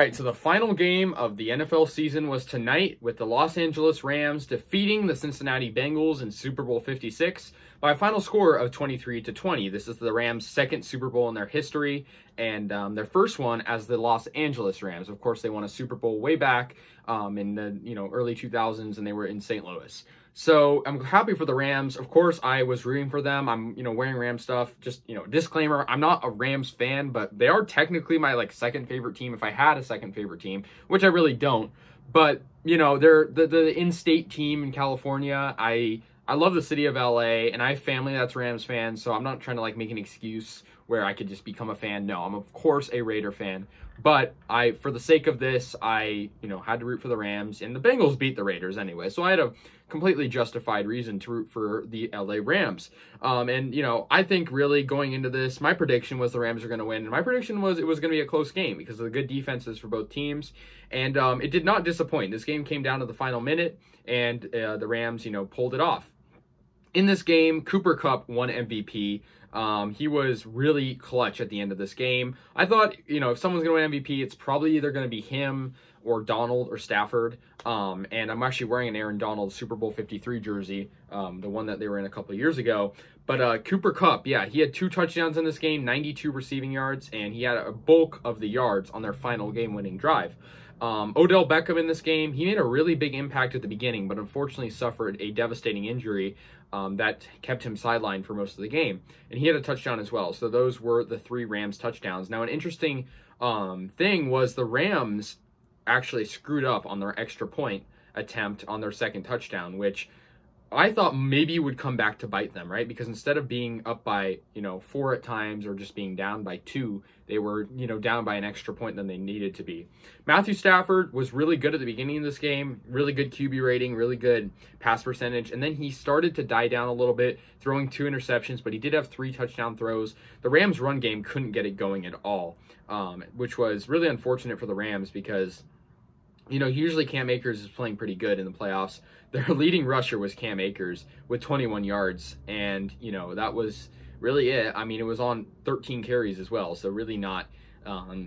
All right, so the final game of the NFL season was tonight with the Los Angeles Rams defeating the Cincinnati Bengals in Super Bowl 56 by a final score of 23-20. This is the Rams' second Super Bowl in their history and their first one as the Los Angeles Rams. Of course, they won a Super Bowl way back in the early 2000s, and they were in St. Louis. So I'm happy for the Rams. Of course, I was rooting for them. I'm, wearing Rams stuff. Just, disclaimer, I'm not a Rams fan, but they are technically my, second favorite team if I had a second favorite team, which I really don't. But, they're the in-state team in California. I love the city of LA, and I have family that's Rams fans, so I'm not trying to, make an excuse where I could just become a fan. No, I'm, of course, a Raider fan. But for the sake of this, I, had to root for the Rams, and the Bengals beat the Raiders anyway. So I had a completely justified reason to root for the LA Rams. I think really going into this, my prediction was the Rams are going to win. And my prediction was it was going to be a close game because of the good defenses for both teams. And it did not disappoint. This game came down to the final minute, and the Rams, pulled it off. In this game, Kupp won MVP. He was really clutch at the end of this game. I thought, if someone's going to win MVP, it's probably either going to be him or Donald or Stafford. And I'm actually wearing an Aaron Donald Super Bowl 53 jersey, the one that they were in a couple of years ago. But Kupp, yeah, he had 2 touchdowns in this game, 92 receiving yards, and he had a bulk of the yards on their final game-winning drive. Odell Beckham in this game, he made a really big impact at the beginning, but unfortunately suffered a devastating injury that kept him sidelined for most of the game. And he had a touchdown as well. So those were the 3 Rams touchdowns. Now, an interesting thing was the Rams actually screwed up on their extra point attempt on their second touchdown, which I thought maybe would come back to bite them, right? Because instead of being up by, 4 at times or just being down by 2, they were, down by an extra point than they needed to be. Matthew Stafford was really good at the beginning of this game, really good QB rating, really good pass percentage, and then he started to die down a little bit, throwing 2 interceptions, but he did have 3 touchdown throws. The Rams' run game couldn't get it going at all, which was really unfortunate for the Rams because usually Cam Akers is playing pretty good in the playoffs. Their leading rusher was Cam Akers with 21 yards, and, that was really it. I mean, it was on 13 carries as well, so really not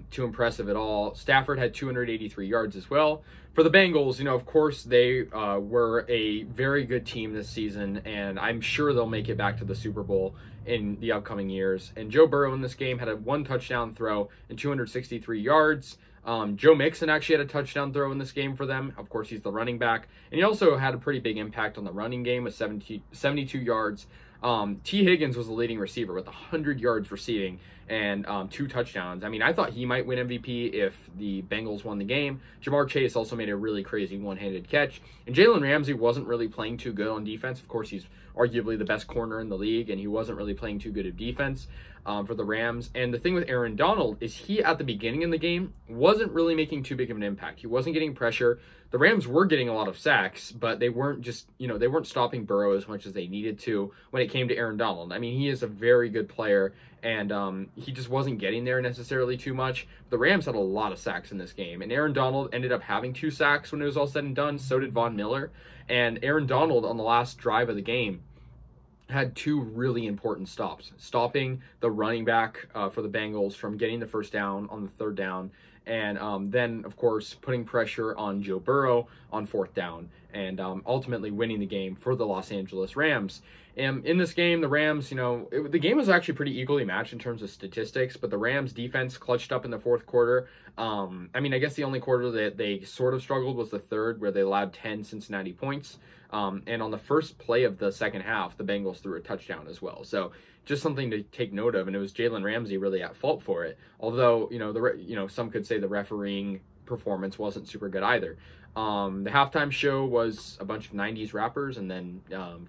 too impressive at all. Stafford had 283 yards as well. For the Bengals, of course, they were a very good team this season, and I'm sure they'll make it back to the Super Bowl in the upcoming years. And Joe Burrow in this game had a 1 touchdown throw and 263 yards. Joe Mixon actually had a touchdown throw in this game for them. Of course, he's the running back. And he also had a pretty big impact on the running game with 72 yards. T. Higgins was the leading receiver with 100 yards receiving and 2 touchdowns. I mean, I thought he might win MVP if the Bengals won the game. Jamar Chase also made a really crazy one-handed catch. And Jalen Ramsey wasn't really playing too good on defense. Of course, he's arguably the best corner in the league, and he wasn't really playing too good of defense for the Rams. And the thing with Aaron Donald is he, at the beginning in the game, wasn't really making too big of an impact. He wasn't getting pressure. The Rams were getting a lot of sacks, but they weren't just, they weren't stopping Burrow as much as they needed to when it came to Aaron Donald. I mean, he is a very good player, and he just wasn't getting there necessarily too much. The Rams had a lot of sacks in this game, and Aaron Donald ended up having 2 sacks when it was all said and done. So did Von Miller. And Aaron Donald, on the last drive of the game, had 2 really important stops, stopping the running back for the Bengals from getting the first down on the 3rd down, and then, of course, putting pressure on Joe Burrow on 4th down, and ultimately winning the game for the Los Angeles Rams. And in this game, the Rams, the game was actually pretty equally matched in terms of statistics, but the Rams defense clutched up in the 4th quarter. I mean, I guess the only quarter that they sort of struggled was the 3rd, where they allowed 10 Cincinnati points. And on the first play of the second half, the Bengals threw a touchdown as well. So just something to take note of, and it was Jalen Ramsey really at fault for it. Although, some could say the refereeing performance wasn't super good either. The halftime show was a bunch of 90s rappers, and then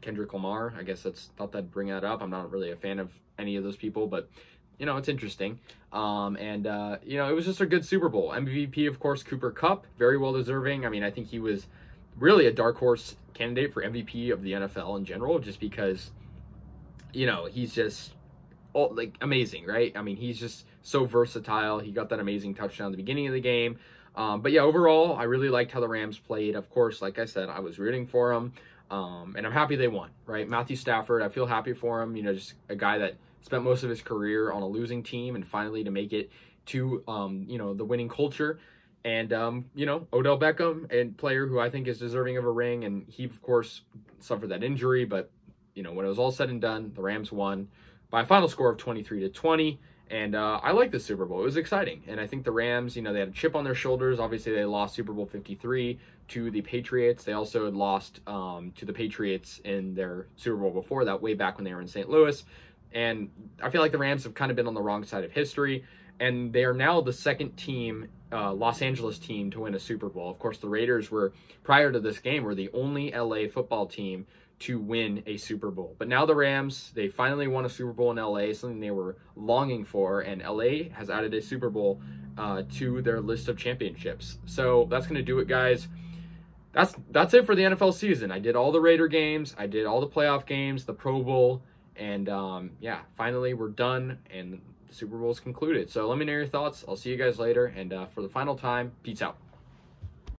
Kendrick Lamar. I guess thought I'd bring that up. I'm not really a fan of any of those people, but it's interesting. It was just a good Super Bowl. MVP, of course, Kupp, very well deserving. I mean, I think he was really a dark horse candidate for MVP of the NFL in general, just because, he's just amazing, right? I mean, he's just so versatile. He got that amazing touchdown at the beginning of the game. But yeah, overall, I really liked how the Rams played. Of course, like I said, I was rooting for them, and I'm happy they won, right? Matthew Stafford, I feel happy for him. Just a guy that spent most of his career on a losing team, and finally to make it to, the winning culture. And, you know, Odell Beckham, a player who I think is deserving of a ring. And he, of course, suffered that injury. But, you know, when it was all said and done, the Rams won by a final score of 23-20. And I like the Super Bowl. It was exciting. And I think the Rams, you know, they had a chip on their shoulders. Obviously, they lost Super Bowl 53 to the Patriots. They also had lost to the Patriots in their Super Bowl before that, way back when they were in St. Louis. And I feel like the Rams have kind of been on the wrong side of history. And they are now the second team, Los Angeles team, to win a Super Bowl. Of course, the Raiders were, prior to this game, were the only LA football team to win a Super Bowl. But now the Rams, they finally won a Super Bowl in LA, something they were longing for, and LA has added a Super Bowl to their list of championships. So that's going to do it, guys. That's it for the NFL season. I did all the Raider games, I did all the playoff games, the Pro Bowl, and yeah, finally we're done, and the Super Bowl is concluded. So let me know your thoughts. I'll see you guys later, and for the final time, peace out.